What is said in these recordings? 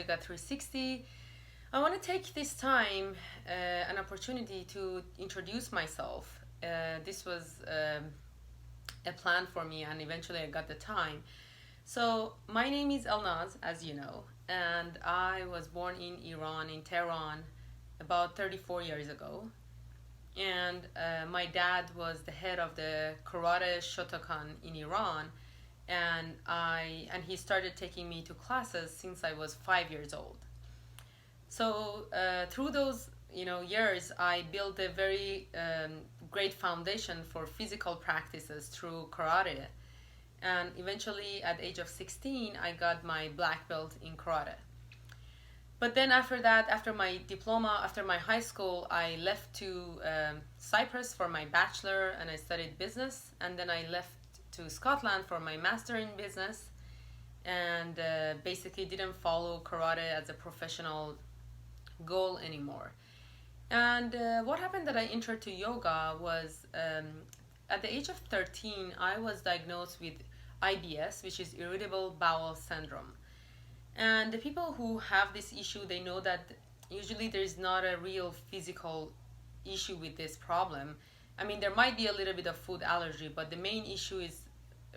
Yoga 360. I want to take this time, an opportunity to introduce myself. This was a plan for me, and eventually I got the time. So my name is Elnaz, as you know, and I was born in Iran, in Tehran, about 34 years ago. And my dad was the head of the karate Shotokan in Iran, and he started taking me to classes since I was 5 years old. So through those years, I built a very great foundation for physical practices through karate, and eventually at the age of 16, I got my black belt in karate. But then after that, after my diploma, after my high school, I left to Cyprus for my bachelor, and I studied business. And then I left to Scotland for my master in business, and basically didn't follow karate as a professional goal anymore. And what happened that I entered to yoga was at the age of 13, I was diagnosed with IBS, which is irritable bowel syndrome. And the people who have this issue, they know that usually there's not a real physical issue with this problem. I mean, there might be a little bit of food allergy, but the main issue is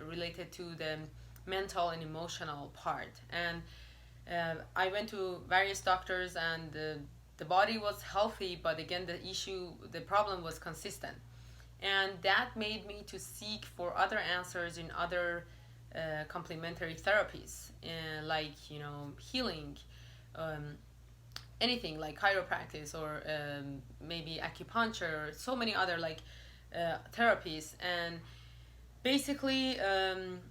related to the mental and emotional part. And I went to various doctors, and the body was healthy, but again, the problem was consistent. And that made me to seek for other answers in other complementary therapies, like healing, anything like chiropractic or maybe acupuncture, so many other therapies. And basically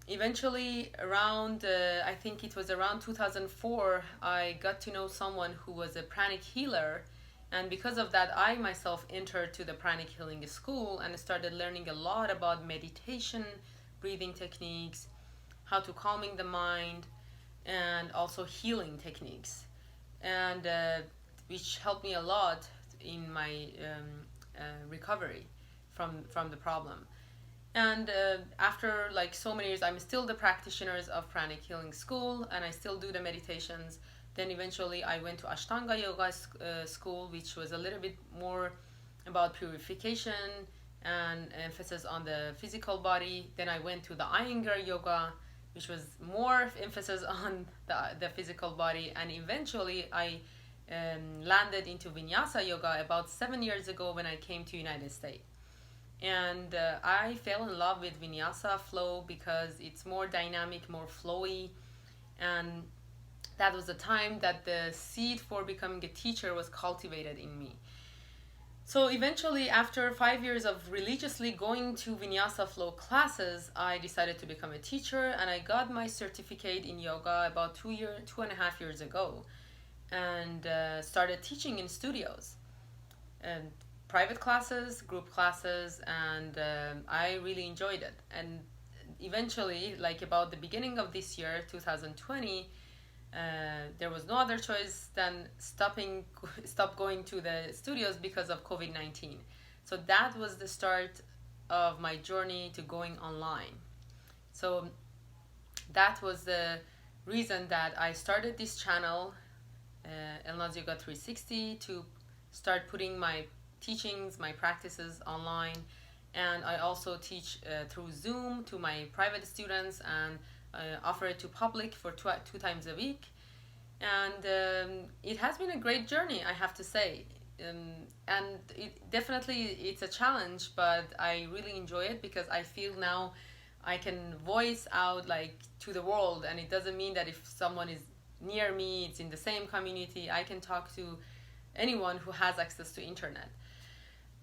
eventually around I think it was around 2004, I got to know someone who was a pranic healer, and because of that I myself entered to the pranic healing school and started learning a lot about meditation, breathing techniques, how to calming the mind, and also healing techniques, and which helped me a lot in my recovery from the problem. And after so many years, I'm still the practitioners of pranic healing school, and I still do the meditations. Then eventually I went to Ashtanga yoga school, which was a little bit more about purification and emphasis on the physical body. Then I went to the Iyengar yoga, which was more emphasis on the physical body. And eventually I landed into Vinyasa yoga about 7 years ago when I came to United States. And I fell in love with Vinyasa flow because it's more dynamic, more flowy, and that was the time that the seed for becoming a teacher was cultivated in me. So eventually, after 5 years of religiously going to Vinyasa flow classes, I decided to become a teacher, and I got my certificate in yoga about 2.5 years ago, and started teaching in studios and private classes, group classes, and I really enjoyed it. And eventually, about the beginning of this year, 2020, there was no other choice than stop going to the studios because of COVID-19. So that was the start of my journey to going online. So that was the reason that I started this channel, Elnaz Yoga 360, to start putting my teachings, my practices online. And I also teach through Zoom to my private students, and offer it to public for two times a week. And it has been a great journey, I have to say. And it's a challenge, but I really enjoy it because I feel now I can voice out to the world, and it doesn't mean that if someone is near me, it's in the same community, I can talk to anyone who has access to internet.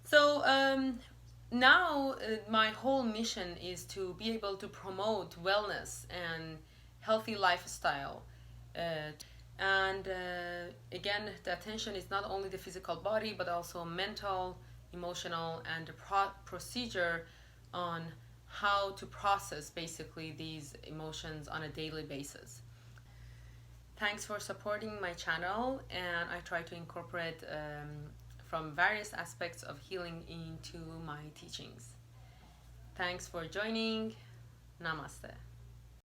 So now my whole mission is to be able to promote wellness and healthy lifestyle. And again, the attention is not only the physical body, but also mental, emotional, and the procedure on how to process basically these emotions on a daily basis. Thanks for supporting my channel, and I try to incorporate from various aspects of healing into my teachings. Thanks for joining. Namaste.